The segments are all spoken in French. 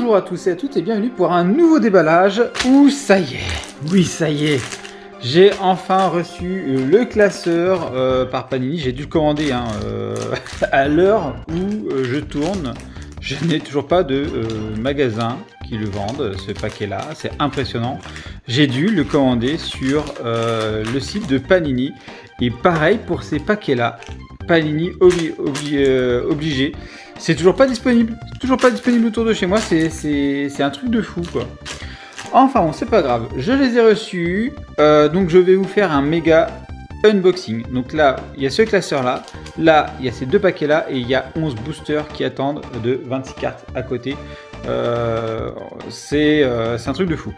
Bonjour à tous et à toutes et bienvenue pour un nouveau déballage où ça y est, oui ça y est, j'ai enfin reçu le classeur par Panini. J'ai dû le commander à l'heure où je tourne. Je n'ai toujours pas de magasin qui le vendent, ce paquet là, c'est impressionnant. J'ai dû le commander sur le site de Panini et pareil pour ces paquets là, Panini obligé. C'est toujours pas disponible autour de chez moi, c'est un truc de fou quoi. Enfin bon, c'est pas grave, je les ai reçus, donc je vais vous faire un méga unboxing. Donc là, il y a ce classeur là, il y a ces deux paquets là et il y a 11 boosters qui attendent de 26 cartes à côté. C'est un truc de fou.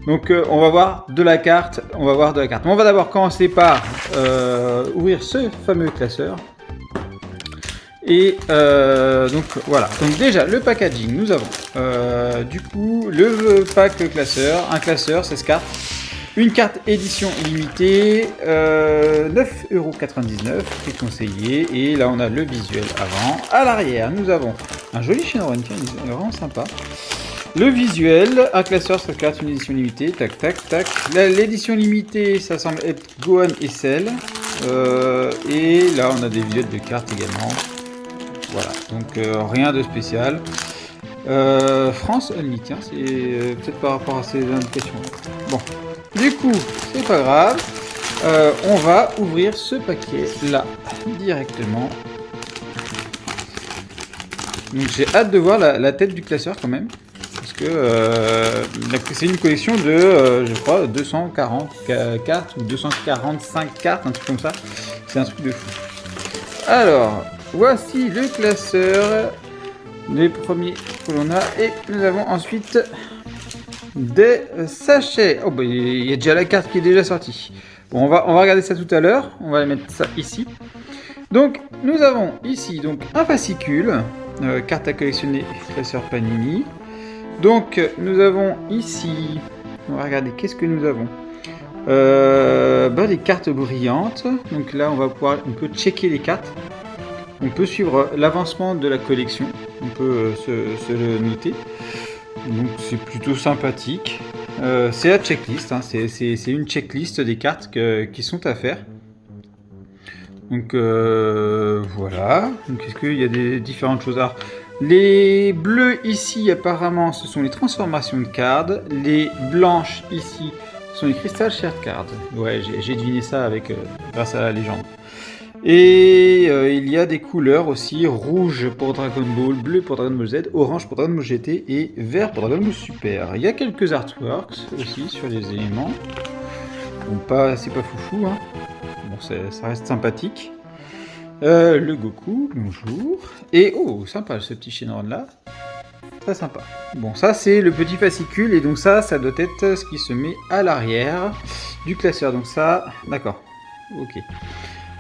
Donc on va voir de la carte, Mais on va d'abord commencer par ouvrir ce fameux classeur. Et donc voilà, donc déjà le packaging, nous avons du coup le pack classeur, un classeur 16 cartes, une carte édition limitée, 9,99€, prix conseillé, et là on a le visuel avant. À l'arrière nous avons un joli Shenron, tiens, il est vraiment sympa. Le visuel, un classeur 16 cartes, une édition limitée, tac tac tac. L'édition limitée, ça semble être Gohan et Cell, et là on a des visuels de cartes également. Voilà, donc rien de spécial. France Only, tiens, c'est peut-être par rapport à ces indications. Bon, du coup, c'est pas grave. On va ouvrir ce paquet là directement. Donc j'ai hâte de voir la tête du classeur quand même. Parce que c'est une collection de, je crois, 240 cartes ou 245 cartes, un truc comme ça. C'est un truc de fou. Alors, voici le classeur, les premiers que l'on a, et nous avons ensuite des sachets. Oh bah il y a déjà la carte qui est déjà sortie. Bon, on va regarder ça tout à l'heure, on va mettre ça ici. Donc nous avons ici donc un fascicule, carte à collectionner, classeur Panini. Donc nous avons ici, on va regarder qu'est-ce que nous avons. Les cartes brillantes, donc là on peut checker les cartes, on peut suivre l'avancement de la collection, on peut se le noter, donc c'est plutôt sympathique. C'est la checklist, hein. C'est une checklist des cartes qui sont à faire. Donc voilà, donc est-ce qu'il y a des différentes choses? Alors, les bleus ici apparemment ce sont les transformations de cartes, les blanches ici ce sont les Crystal Shard Cards. Ouais, j'ai deviné ça grâce à la légende. Et il y a des couleurs aussi, rouge pour Dragon Ball, bleu pour Dragon Ball Z, orange pour Dragon Ball GT et vert pour Dragon Ball Super. Il y a quelques artworks aussi sur les éléments. Bon, c'est pas foufou, hein. Bon, ça reste sympathique. Le Goku, bonjour. Et oh, sympa ce petit Shenron là. Très sympa. Bon, ça c'est le petit fascicule et donc ça doit être ce qui se met à l'arrière du classeur. Donc ça, d'accord. Ok.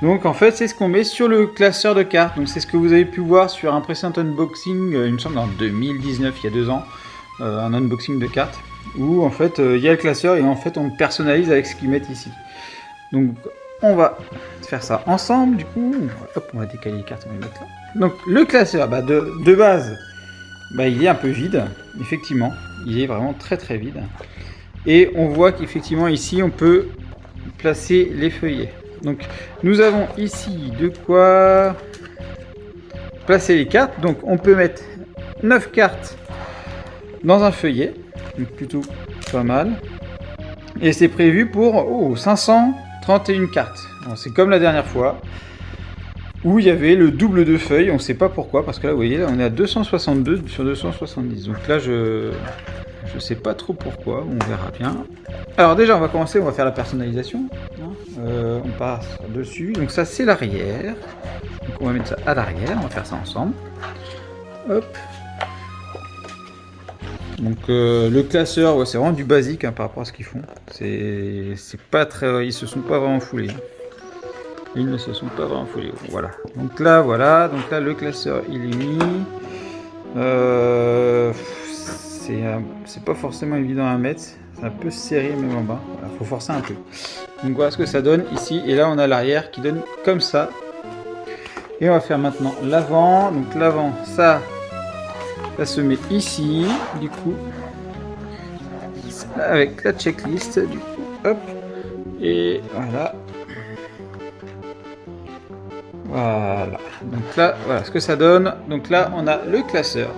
Donc en fait c'est ce qu'on met sur le classeur de cartes. Donc c'est ce que vous avez pu voir sur un précédent unboxing, il me semble en 2019, il y a 2 ans, un unboxing de cartes où en fait il y a le classeur et en fait on personnalise avec ce qu'ils mettent ici. Donc on va faire ça ensemble du coup. Hop, on va décaler les cartes, on va les mettre là. Donc le classeur, de base. Il est un peu vide, effectivement, il est vraiment très très vide. Et on voit qu'effectivement ici on peut placer les feuillets. Donc nous avons ici de quoi placer les cartes. Donc on peut mettre 9 cartes dans un feuillet, donc plutôt pas mal. Et c'est prévu pour 531 cartes. C'est comme la dernière fois, où il y avait le double de feuilles, on ne sait pas pourquoi, parce que là, vous voyez, là, on est à 262 sur 270. Donc là, je sais pas trop pourquoi, on verra bien. Alors déjà, on va commencer, on va faire la personnalisation. On passe dessus, donc ça, c'est l'arrière. Donc on va mettre ça à l'arrière, on va faire ça ensemble. Hop. Donc le classeur, ouais, c'est vraiment du basique par rapport à ce qu'ils font. C'est pas très, ils se sont pas vraiment foulés. Ils ne se sont pas vraiment foulés. Voilà. Donc là, le classeur il est mis. C'est pas forcément évident à mettre. C'est un peu serré même en bas. Voilà, faut forcer un peu. Donc voilà ce que ça donne ici. Et là, on a l'arrière qui donne comme ça. Et on va faire maintenant l'avant. Donc l'avant, ça, Ça se met ici, du coup, avec la checklist, du coup, hop, et voilà. Voilà, donc là, voilà ce que ça donne. Donc là, on a le classeur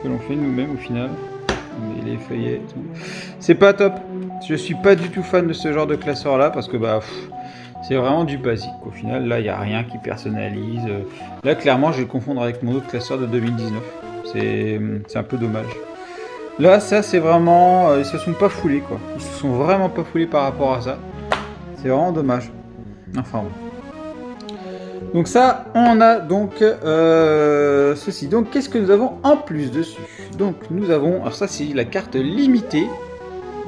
que l'on fait nous-mêmes au final. On met les feuillets et tout. C'est pas top. Je suis pas du tout fan de ce genre de classeur là parce que bah c'est vraiment du basique. Au final, là, il n'y a rien qui personnalise. Là, clairement, je vais le confondre avec mon autre classeur de 2019. C'est un peu dommage. Là, ça, c'est vraiment... ils se sont pas foulés, quoi. Ils se sont vraiment pas foulés par rapport à ça. C'est vraiment dommage. Enfin, bon. Donc ça, on a donc ceci. Donc, qu'est-ce que nous avons en plus dessus? Donc, nous avons... Alors ça, c'est la carte limitée.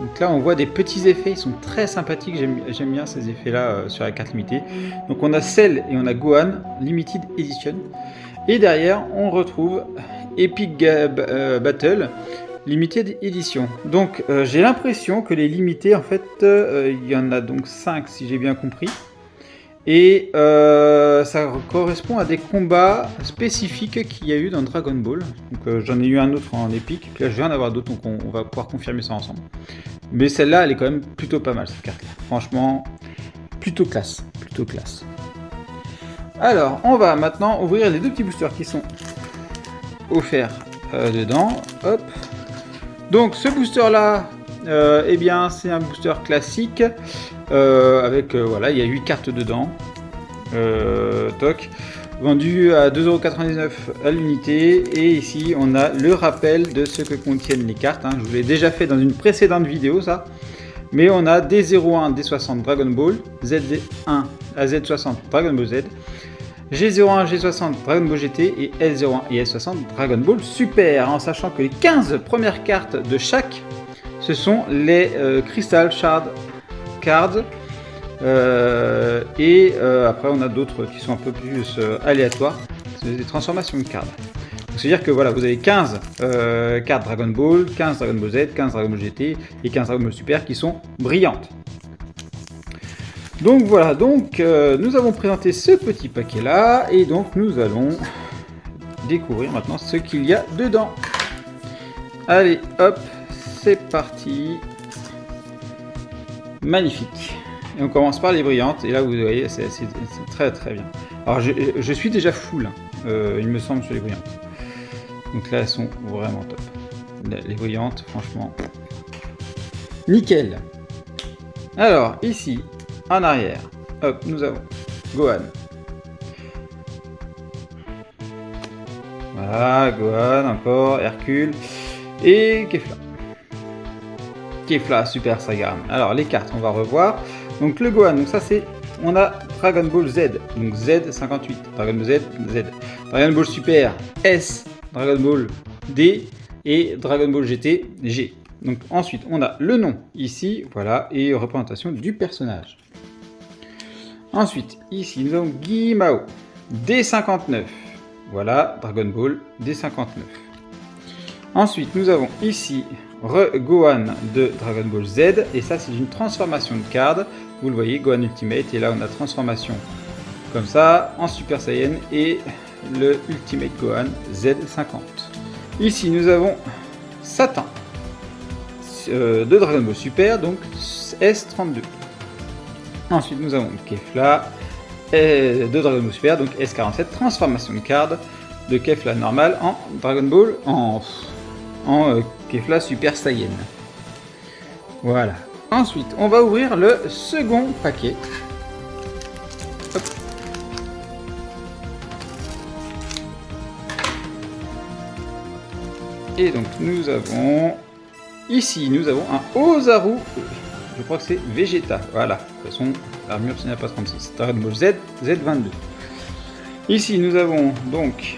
Donc là, on voit des petits effets, ils sont très sympathiques, j'aime bien ces effets-là sur la carte limitée. Donc on a Cell et on a Gohan, Limited Edition. Et derrière, on retrouve Epic Battle, Limited Edition. Donc j'ai l'impression que les limités, en fait, il y en a donc 5 si j'ai bien compris. Et ça correspond à des combats spécifiques qu'il y a eu dans Dragon Ball. Donc j'en ai eu un autre en épique, là je viens d'avoir d'autres, donc on va pouvoir confirmer ça ensemble. Mais celle-là, elle est quand même plutôt pas mal, cette carte-là. Franchement, plutôt classe, plutôt classe. Alors, on va maintenant ouvrir les deux petits boosters qui sont offerts dedans. Hop. Donc ce booster-là, eh bien c'est un booster classique. Avec voilà, il y a 8 cartes dedans, toc, vendu à 2,99€ à l'unité. Et ici on a le rappel de ce que contiennent les cartes, hein. Je vous l'ai déjà fait dans une précédente vidéo ça, mais on a D01, D60 Dragon Ball, Z1 à Z60 Dragon Ball Z, G01, G60 Dragon Ball GT et S01 et S60 Dragon Ball Super, en sachant que les 15 premières cartes de chaque, ce sont les Crystal Shard Cards, et après on a d'autres qui sont un peu plus aléatoires, c'est des transformations de cartes. C'est-à-dire que voilà, vous avez 15 cartes Dragon Ball, 15 Dragon Ball Z, 15 Dragon Ball GT et 15 Dragon Ball Super qui sont brillantes. Donc voilà, donc nous avons présenté ce petit paquet là, et donc nous allons découvrir maintenant ce qu'il y a dedans. Allez hop, c'est parti. Magnifique. Et on commence par les brillantes, et là vous voyez c'est très très bien. Alors je suis déjà full, il me semble, sur les brillantes. Donc là elles sont vraiment top. Les brillantes, franchement, nickel. Alors ici, en arrière, hop, nous avons Gohan. Voilà, Gohan encore, Hercule et Kefla. Kefla, Super Saiyan. Alors les cartes, on va revoir. Donc le Gohan, donc ça c'est, on a Dragon Ball Z, donc Z58, Dragon Ball Z, Z, Dragon Ball Super, S, Dragon Ball D et Dragon Ball GT, G. Donc ensuite on a le nom ici, voilà, et représentation du personnage. Ensuite ici nous avons Guimao, D59, voilà, Dragon Ball D59. Ensuite nous avons ici Gohan de Dragon Ball Z, et ça c'est une transformation de carte. Vous le voyez, Gohan Ultimate, et là on a transformation comme ça en Super Saiyan et le Ultimate Gohan Z50. Ici nous avons Satan de Dragon Ball Super, donc S32. Ensuite nous avons Kefla de Dragon Ball Super, donc S47, transformation de carte de Kefla normal en Dragon Ball en Kefla Super Saiyan. Voilà. Ensuite, on va ouvrir le second paquet. Hop. Et donc nous avons ici, nous avons un Ozaru. Je crois que c'est Vegeta. Voilà. De toute façon, l'armure c'est pas 36. Dragon Ball Z, Z22. Ici, nous avons donc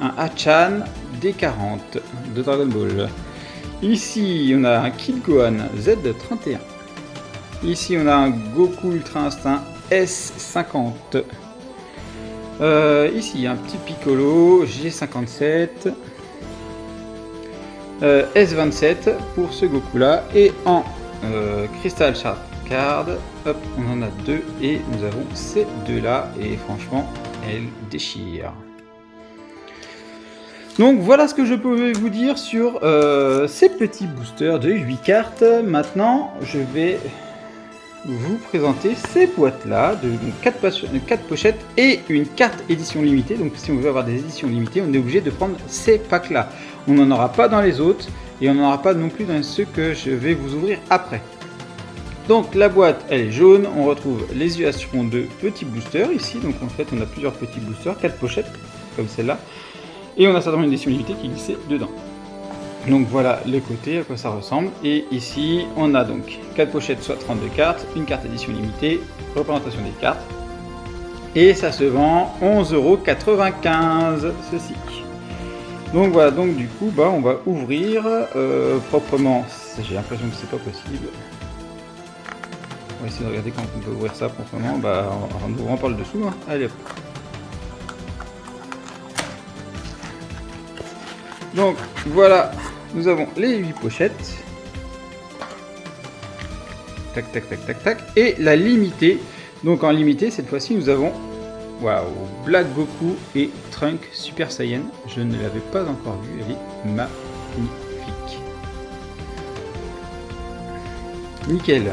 un Hachan D40 de Dragon Ball. Ici, on a un Kid Gohan Z31. Ici, on a un Goku Ultra Instinct S50. Ici, il y a un petit Piccolo G57. S27 pour ce Goku-là. Et en Crystal Shard Card, hop, on en a deux. Et nous avons ces deux-là. Et franchement, elles déchirent. Donc voilà ce que je pouvais vous dire sur ces petits boosters de 8 cartes. Maintenant, je vais vous présenter ces boîtes-là, de 4 pochettes et une carte édition limitée. Donc si on veut avoir des éditions limitées, on est obligé de prendre ces packs-là. On n'en aura pas dans les autres et on n'en aura pas non plus dans ceux que je vais vous ouvrir après. Donc la boîte elle est jaune, on retrouve les illustrations de petits boosters ici. Donc en fait on a plusieurs petits boosters, 4 pochettes comme celle-là. Et on a certainement une édition limitée qui est glissée dedans. Donc voilà les côtés, à quoi ça ressemble. Et ici, on a donc 4 pochettes, soit 32 cartes, une carte édition limitée, représentation des cartes. Et ça se vend 11,95 €, ceci. Donc voilà, donc du coup, on va ouvrir proprement. J'ai l'impression que c'est pas possible. On va essayer de regarder quand on peut ouvrir ça proprement. En ouvrant par le dessous. Hein. Allez hop. Donc voilà, nous avons les 8 pochettes. Tac, tac, tac, tac, tac. Et la limitée. Donc en limité, cette fois-ci, nous avons Black Goku et Trunk Super Saiyan. Je ne l'avais pas encore vue, elle est magnifique. Nickel.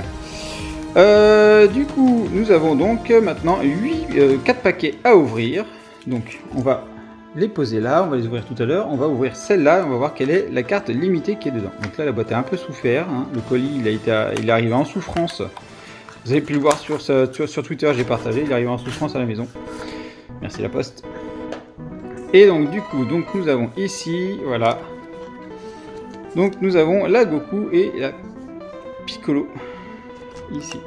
Du coup, nous avons donc maintenant 4 paquets à ouvrir. Donc on va les poser là, on va les ouvrir tout à l'heure. On va ouvrir celle-là, on va voir quelle est la carte limitée qui est dedans. Donc là, la boîte a un peu souffert. Hein. Le colis, il est arrivé en souffrance. Vous avez pu le voir sur Twitter, j'ai partagé. Il est arrivé en souffrance à la maison. Merci la poste. Et donc du coup, nous avons ici, voilà. Donc nous avons la Goku et la Piccolo ici.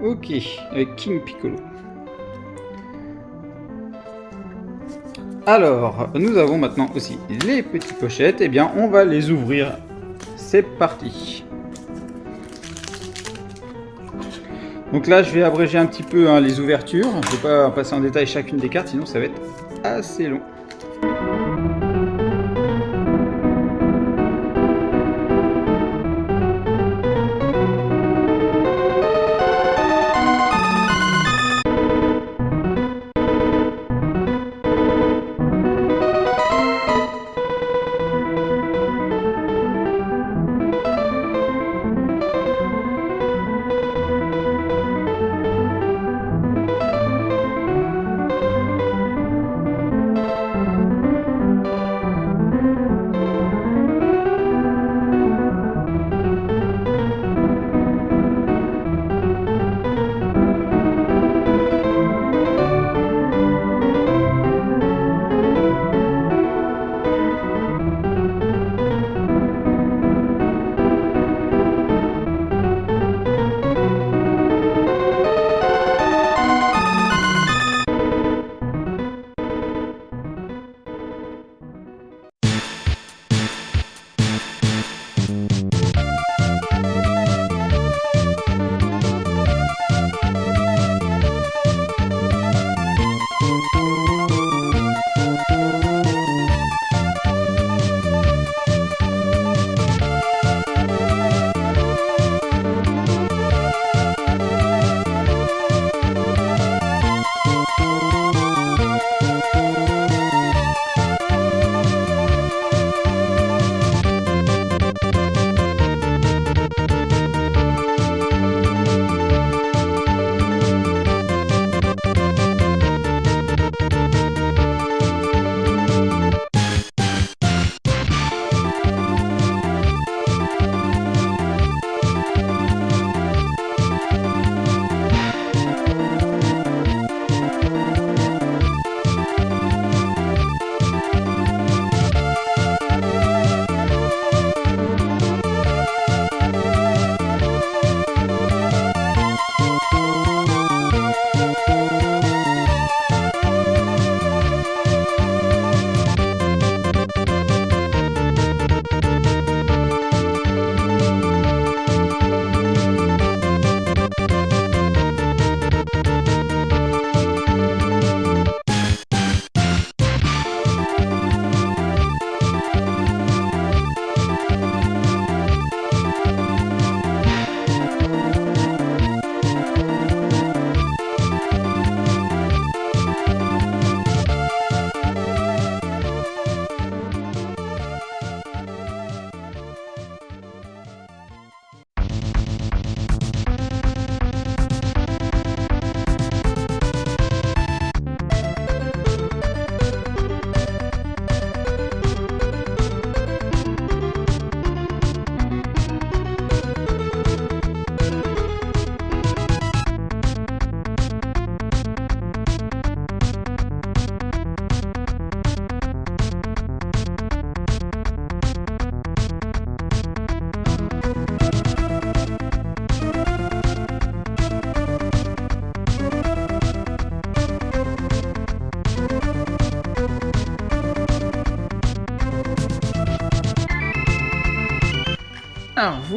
Ok, avec King Piccolo. Alors, nous avons maintenant aussi les petites pochettes. Eh bien, on va les ouvrir. C'est parti. Donc là, je vais abréger un petit peu les ouvertures. Je ne vais pas passer en détail chacune des cartes, sinon ça va être assez long.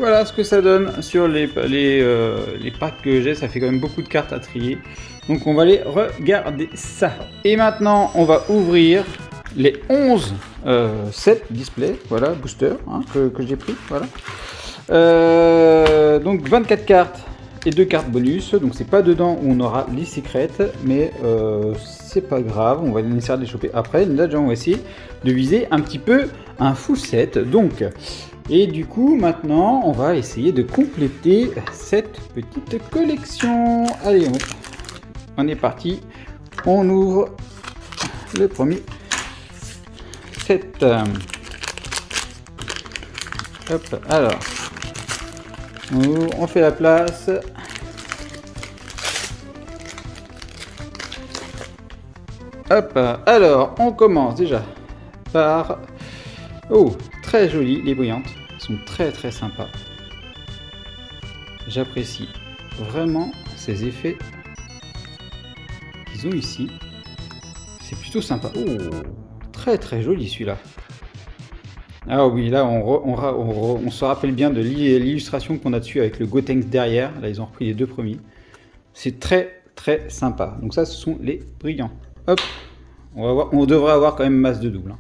voilà ce que ça donne sur les packs que j'ai. Ça fait quand même beaucoup de cartes à trier. Donc on va aller regarder ça. Et maintenant, on va ouvrir les 11 sets display, voilà, booster, hein, que j'ai pris, voilà. Donc 24 cartes et 2 cartes bonus, donc c'est pas dedans où on aura les secrets, mais c'est pas grave, on va essayer de les choper après. Là déjà on va essayer de viser un petit peu un full set, donc. Et du coup maintenant on va essayer de compléter cette petite collection. Allez, on est parti, on ouvre le premier set. Hop, alors on fait la place. Hop, alors on commence déjà par... Oh, très jolies les brillantes, elles sont très très sympas. J'apprécie vraiment ces effets qu'ils ont ici. C'est plutôt sympa. Oh, très très joli celui-là. Ah oui, là on se rappelle bien de l'illustration qu'on a dessus avec le Gotenks derrière. Là ils ont repris les deux premiers. C'est très très sympa. Donc ça ce sont les brillants. Hop, on devrait avoir quand même masse de double. Hein.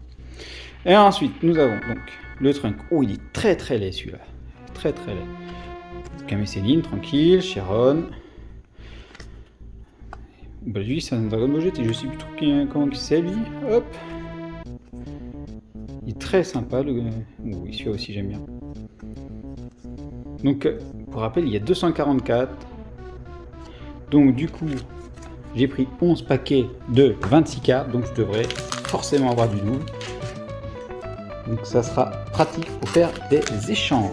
Et ensuite nous avons donc le trunk. Oh, il est très très laid celui-là. Très très laid. Camille Céline, tranquille, Sharon. Bah lui c'est un Dragon Ball GT, je sais plus trop comment c'est lui. Hop. Il est très sympa, le... Oui, celui-là aussi j'aime bien. Donc, pour rappel, il y a 244. Donc, du coup, j'ai pris 11 paquets de 26 cartes. Donc, je devrais forcément avoir du double. Donc, ça sera pratique pour faire des échanges.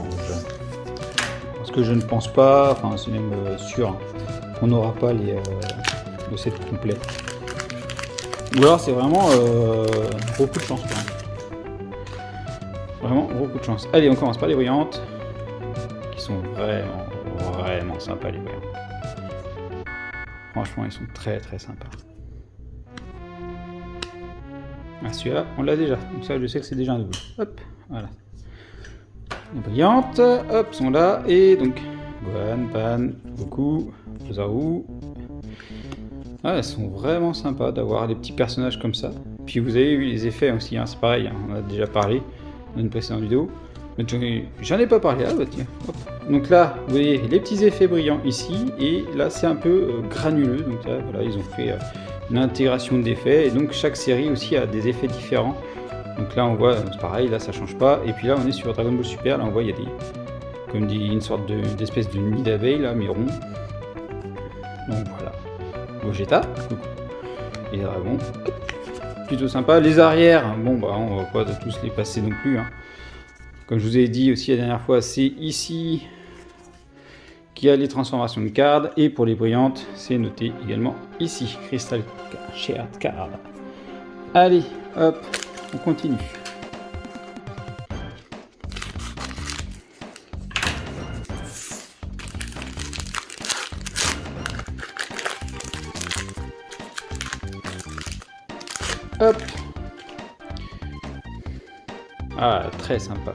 Parce que je ne pense pas, enfin, c'est même sûr, hein, qu'on n'aura pas le set complet. Ou alors, c'est vraiment beaucoup de chance. Quand même. Vraiment beaucoup de chance. Allez, on commence par les brillantes. Qui sont vraiment sympas les brillantes. Franchement, ils sont très très sympas. Ah, celui-là, on l'a déjà. Donc ça, je sais que c'est déjà un double. Hop, voilà. Les brillantes, hop, sont là. Et donc, Gohan, Pan, Goku, Ozaru. Ah, elles sont vraiment sympas d'avoir des petits personnages comme ça. Puis vous avez vu les effets aussi, hein, c'est pareil, hein, on a déjà parlé dans une précédente vidéo. J'en ai pas parlé, ah bah tiens. Hop. Donc là, vous voyez les petits effets brillants ici, et là c'est un peu granuleux. Donc là, voilà, ils ont fait une intégration d'effets, et donc chaque série aussi a des effets différents. Donc là on voit, c'est pareil, là ça change pas. Et puis là on est sur Dragon Ball Super, là on voit il y a des, comme dit, une sorte d'espèce de nid d'abeilles là, mais rond. Donc voilà. Gogeta, les dragons. Plutôt sympa. Les arrières, bon bah on va pas tous les passer non plus. Hein. Comme je vous ai dit aussi la dernière fois, c'est ici qu'il y a les transformations de cartes. Et pour les brillantes, c'est noté également ici. Crystal Shared Card. Allez, hop, on continue. Hop. Ah, très sympa.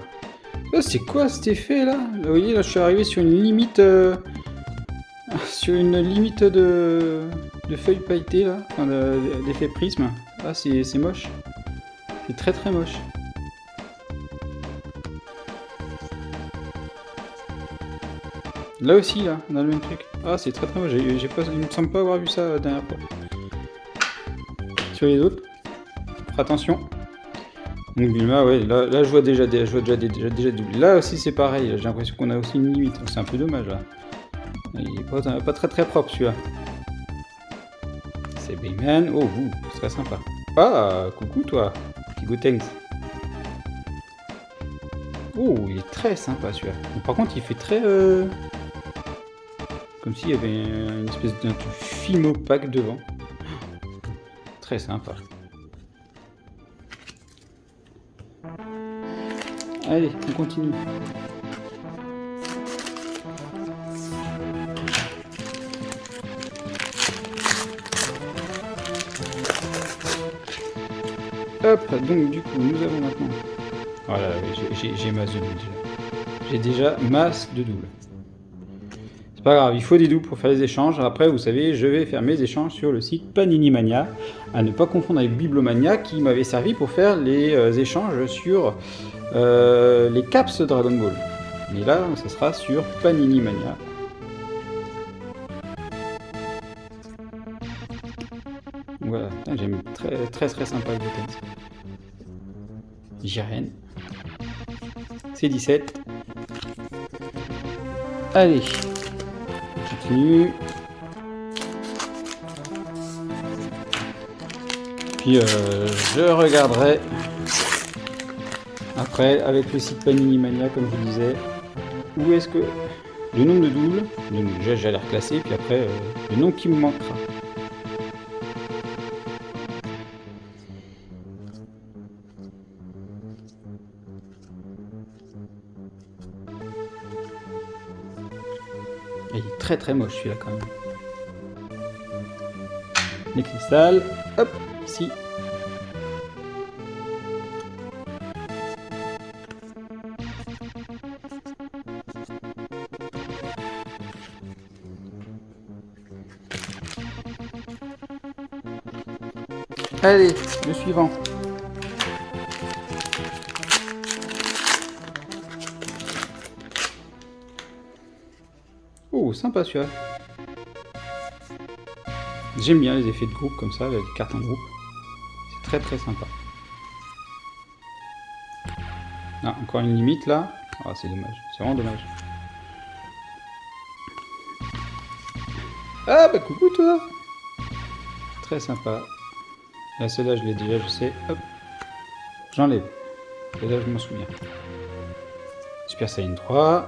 C'est quoi cet effet là? Vous voyez, là je suis arrivé sur une limite de feuilles pailletées là, enfin, d'effet prisme. Ah, c'est moche. C'est très très moche. Là aussi là, on a le même truc. Ah, c'est très très moche. Il me semble pas avoir vu ça la dernière fois. Sur les autres. Attention. Donc Bulma, ouais, là je vois déjà double. Là aussi c'est pareil, j'ai l'impression qu'on a aussi une limite, c'est un peu dommage là. Il est pas très très propre celui-là. C'est Bayman, oh c'est très sympa. Ah, coucou toi, petit Gotenks. Oh, il est très sympa celui-là. Par contre il fait très... Comme s'il y avait une espèce d'un film opaque devant. Très sympa. Allez, on continue. Hop, donc du coup, nous avons maintenant... Voilà, j'ai ma zone déjà. J'ai déjà masse de doubles. C'est pas grave, il faut des doubles pour faire les échanges. Après, vous savez, je vais faire mes échanges sur le site Panini Mania, à ne pas confondre avec Bibliomania, qui m'avait servi pour faire les échanges sur les caps Dragon Ball. Mais là, ça sera sur Panini Mania. Voilà, j'aime très sympa le Goten. Jiren. C'est 17. Allez. On continue. Puis je regarderai après avec le site Panini Mania, comme je vous disais, où est-ce que le nombre de doubles, déjà j'ai l'air classé, puis après le nombre qui me manquera. Il est très moche celui-là quand même. Les cristals, hop, ici. Allez, le suivant. Oh, sympa celui-là. J'aime bien les effets de groupe comme ça, les cartes en groupe. C'est très sympa. Ah, encore une limite là. Ah, c'est dommage. C'est vraiment dommage. Ah, bah coucou toi. Très sympa. Là, celle-là, je l'ai déjà, je sais. Hop. J'enlève. Et là, je m'en souviens. Super Saiyan 3.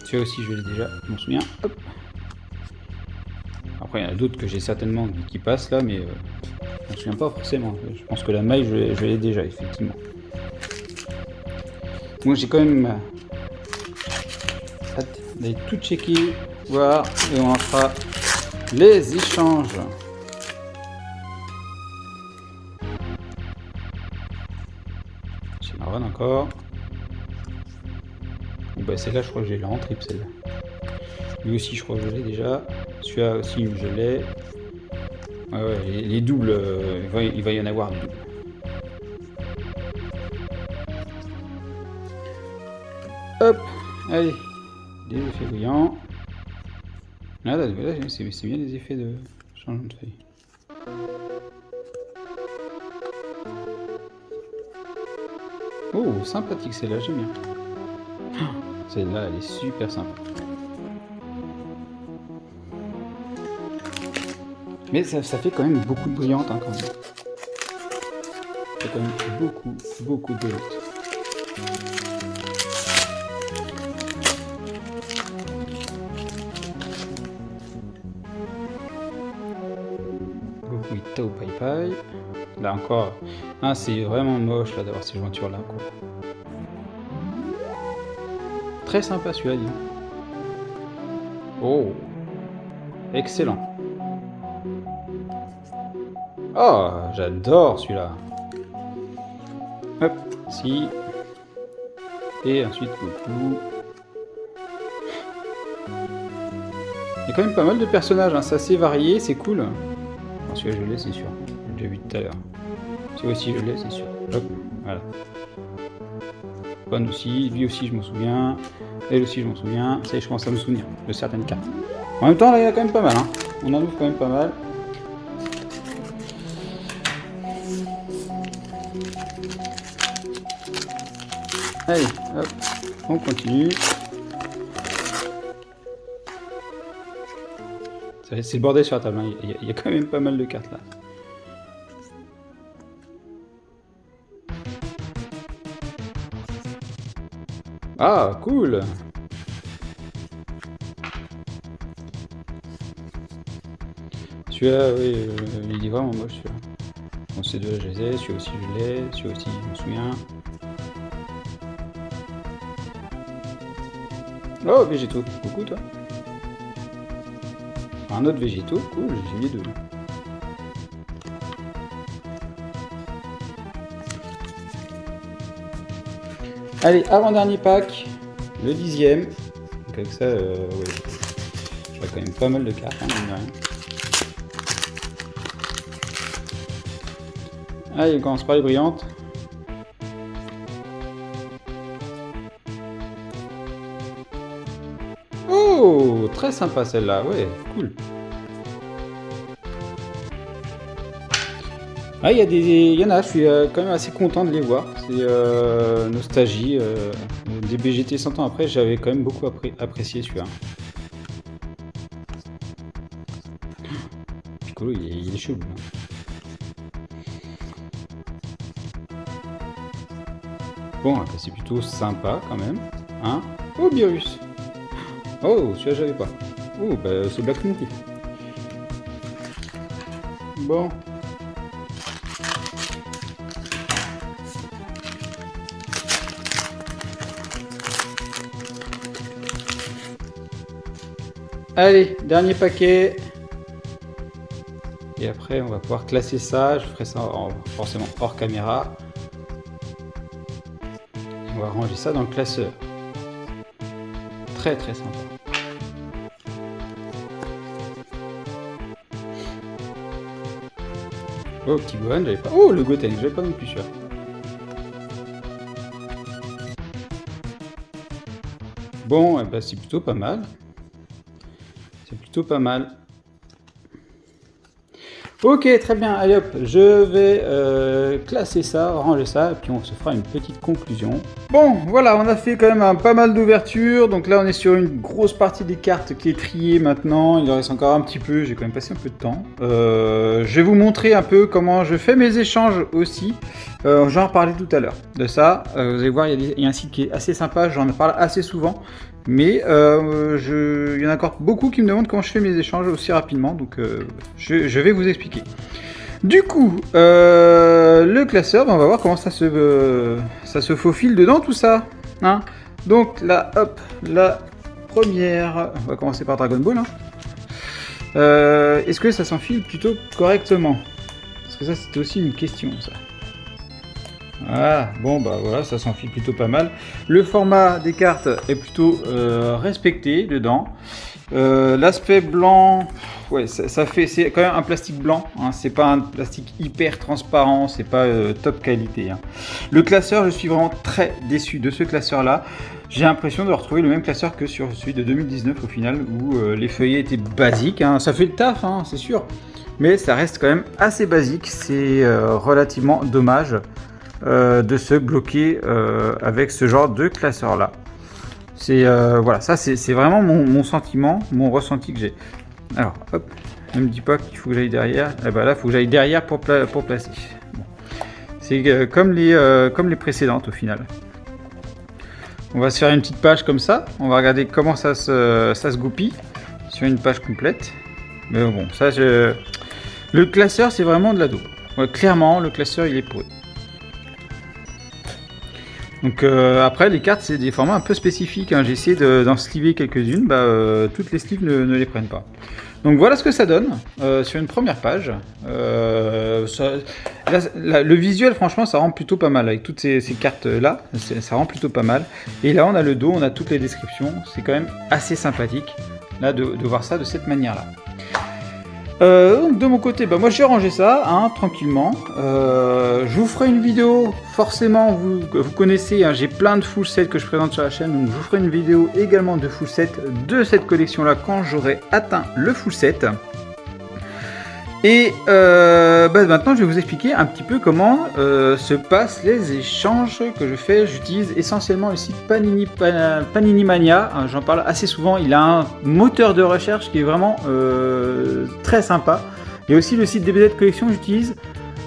Celui-là aussi, je l'ai déjà, je m'en souviens. Hop. Après, il y en a d'autres que j'ai certainement qui passent là, mais je m'en souviens pas forcément. Je pense que la maille, je l'ai déjà, effectivement. Moi, j'ai quand même hâte d'aller tout checker, voir, et on en fera les échanges. J'ai la run encore. Bah celle-là, je crois que j'ai la en triple, celle-là. Lui aussi, je crois que je l'ai déjà. Celui-là aussi, je l'ai. Ouais, les doubles, il va y en avoir des doubles. Hop, allez, des effets brillants. Ah, là, c'est bien les effets de changement de feuille. Oh, sympathique celle-là, j'aime bien. Celle-là, elle est super sympa. Mais ça fait quand même beaucoup de brillantes, hein, quand même. Ça fait quand même beaucoup de brillantes. Beaucoup de Tao Pai Pai. Là encore, ah, c'est vraiment moche là d'avoir ces jointures là, quoi. Très sympa celui-là, dis. Oh, excellent. Oh, j'adore celui-là. Hop, si. Et ensuite, coucou. Il y a quand même pas mal de personnages, hein. C'est assez varié, c'est cool. Bon, celui-là, je l'ai, c'est sûr. J'ai vu tout à l'heure. Celui-là aussi, je l'ai, c'est sûr. Hop, voilà. Bon aussi, lui aussi, je m'en souviens. Elle aussi, je m'en souviens. Ça y est, je commence à me souvenir de certaines cartes. En même temps, là, il y a quand même pas mal, hein. On en ouvre quand même pas mal. Allez, hop, on continue. C'est le bordel sur la table, hein. Il y a quand même pas mal de cartes là. Ah, cool! Celui-là, oui, il est vraiment moche celui-là. Bon, ces deux-là, je les ai. Celui-là aussi, je l'ai. Celui-là aussi, je me souviens. Oh, végétaux. Coucou, toi. Un autre végétaux. Cool, j'ai mis deux. Allez, avant-dernier pack, le 10e. Donc avec ça, ouais, j'aurais quand même pas mal de cartes, hein, mine de rien. Allez, on commence par les brillantes. Oh, très sympa celle-là, ouais, cool. Ah, il y en a, je suis quand même assez content de les voir. C'est Nostalgie, des BGT 100 ans après, j'avais quand même beaucoup apprécié celui-là. Piccolo, il est chelou. Bon, c'est plutôt sympa quand même. Hein? Oh, Beerus! Oh, celui-là j'avais pas. Oh, bah c'est Black Monkey. Bon. Allez, dernier paquet. Et après, on va pouvoir classer ça. Je ferai ça forcément hors caméra. On va ranger ça dans le classeur. Très très sympa. Oh, petit Gohan, j'avais pas. Oh, le Goten, j'avais pas non plus sûr. Bon, eh ben, c'est plutôt pas mal. C'est plutôt pas mal. Ok, très bien. Allez hop, je vais classer ça, ranger ça, et puis on se fera une petite conclusion. Bon, voilà, on a fait quand même pas mal d'ouvertures. Donc là, on est sur une grosse partie des cartes qui est triée maintenant. Il en reste encore un petit peu. J'ai quand même passé un peu de temps. Je vais vous montrer un peu comment je fais mes échanges aussi. J'en reparlais tout à l'heure de ça. Vous allez voir, il y a un site qui est assez sympa. J'en parle assez souvent. Mais il y en a encore beaucoup qui me demandent comment je fais mes échanges aussi rapidement, donc je vais vous expliquer. Du coup, le classeur, on va voir comment ça se faufile dedans tout ça. Hein. Donc là, hop, la première, on va commencer par Dragon Ball. Hein. Est-ce que ça s'enfile plutôt correctement? Parce que ça, c'était aussi une question, ça. Ah, bon bah voilà, ça s'enfile plutôt pas mal. Le format des cartes est plutôt respecté dedans. L'aspect blanc, ouais, c'est quand même un plastique blanc. Hein, c'est pas un plastique hyper transparent, c'est pas top qualité. Hein. Le classeur, je suis vraiment très déçu de ce classeur-là. J'ai l'impression de retrouver le même classeur que sur celui de 2019 au final, où les feuillets étaient basiques. Hein. Ça fait le taf, hein, c'est sûr, mais ça reste quand même assez basique. C'est relativement dommage. De se bloquer avec ce genre de classeur là. C'est voilà, ça c'est vraiment mon sentiment, mon ressenti que j'ai. Alors hop, ne me dis pas qu'il faut que j'aille derrière. Eh ben là, il faut que j'aille derrière pour placer. Bon. C'est comme les précédentes au final. On va se faire une petite page comme ça. On va regarder comment ça se goupille sur une page complète. Mais bon, ça le classeur c'est vraiment de la daube. Ouais, clairement, le classeur il est pourri. Donc après les cartes c'est des formats un peu spécifiques, hein. J'ai essayé d'en sliver quelques-unes, toutes les sleeves ne les prennent pas. Donc voilà ce que ça donne sur une première page. Le visuel franchement ça rend plutôt pas mal avec toutes ces cartes là, ça rend plutôt pas mal. Et là on a le dos, on a toutes les descriptions, c'est quand même assez sympathique là de voir ça de cette manière là. Donc de mon côté, moi j'ai rangé ça hein, tranquillement. Je vous ferai une vidéo, forcément vous connaissez, hein, j'ai plein de full sets que je présente sur la chaîne, donc je vous ferai une vidéo également de full set de cette collection là quand j'aurai atteint le full set. Et maintenant je vais vous expliquer un petit peu comment se passent les échanges que je fais. J'utilise essentiellement le site Panini Mania, j'en parle assez souvent, il a un moteur de recherche qui est vraiment très sympa. Il y a aussi le site DBZ Collection que j'utilise,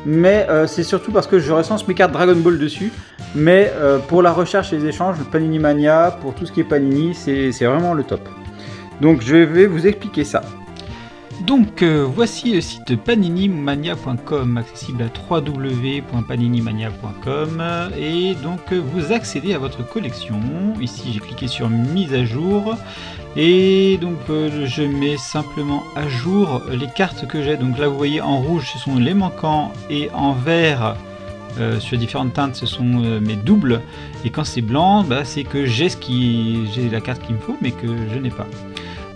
mais c'est surtout parce que je recense mes cartes Dragon Ball dessus. Mais pour la recherche et les échanges, le Panini Mania, pour tout ce qui est Panini, c'est vraiment le top. Donc je vais vous expliquer ça. Donc voici le site paninimania.com, accessible à www.paninimania.com, et donc vous accédez à votre collection. Ici j'ai cliqué sur mise à jour et donc je mets simplement à jour les cartes que j'ai. Donc là vous voyez en rouge ce sont les manquants et en vert sur différentes teintes, ce sont mes doubles. Et quand c'est blanc, bah, c'est que j'ai la carte qu'il me faut, mais que je n'ai pas.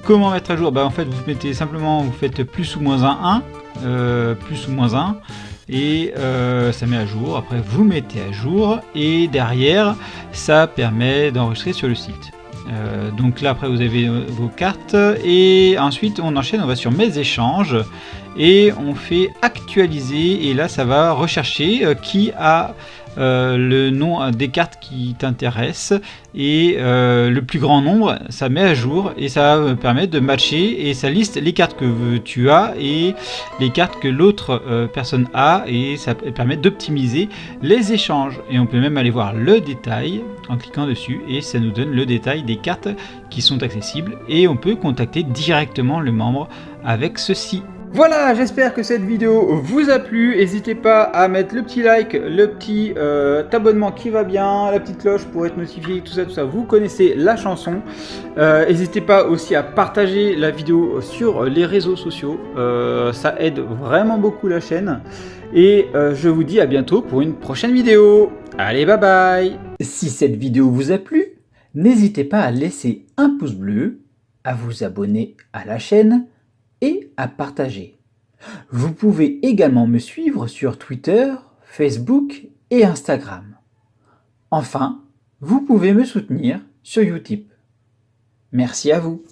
Comment mettre à jour? Bah, en fait, vous mettez simplement, vous faites plus ou moins un 1, plus ou moins 1. Et ça met à jour. Après vous mettez à jour et derrière ça permet d'enregistrer sur le site. Donc là après vous avez vos cartes et ensuite on enchaîne, on va sur mes échanges et on fait actualiser et là ça va rechercher qui a le nom des cartes qui t'intéressent et le plus grand nombre ça met à jour et ça permet de matcher et ça liste les cartes que tu as et les cartes que l'autre personne a et ça permet d'optimiser les échanges et on peut même aller voir le détail en cliquant dessus et ça nous donne le détail des cartes qui sont accessibles et on peut contacter directement le membre avec ceci. Voilà, j'espère que cette vidéo vous a plu. N'hésitez pas à mettre le petit like, le petit abonnement qui va bien, la petite cloche pour être notifié, tout ça, vous connaissez la chanson. N'hésitez pas aussi à partager la vidéo sur les réseaux sociaux, ça aide vraiment beaucoup la chaîne. Et je vous dis à bientôt pour une prochaine vidéo. Allez, bye bye. Si cette vidéo vous a plu, n'hésitez pas à laisser un pouce bleu, à vous abonner à la chaîne et à partager. Vous pouvez également me suivre sur Twitter, Facebook et Instagram. Enfin, vous pouvez me soutenir sur Utip. Merci à vous.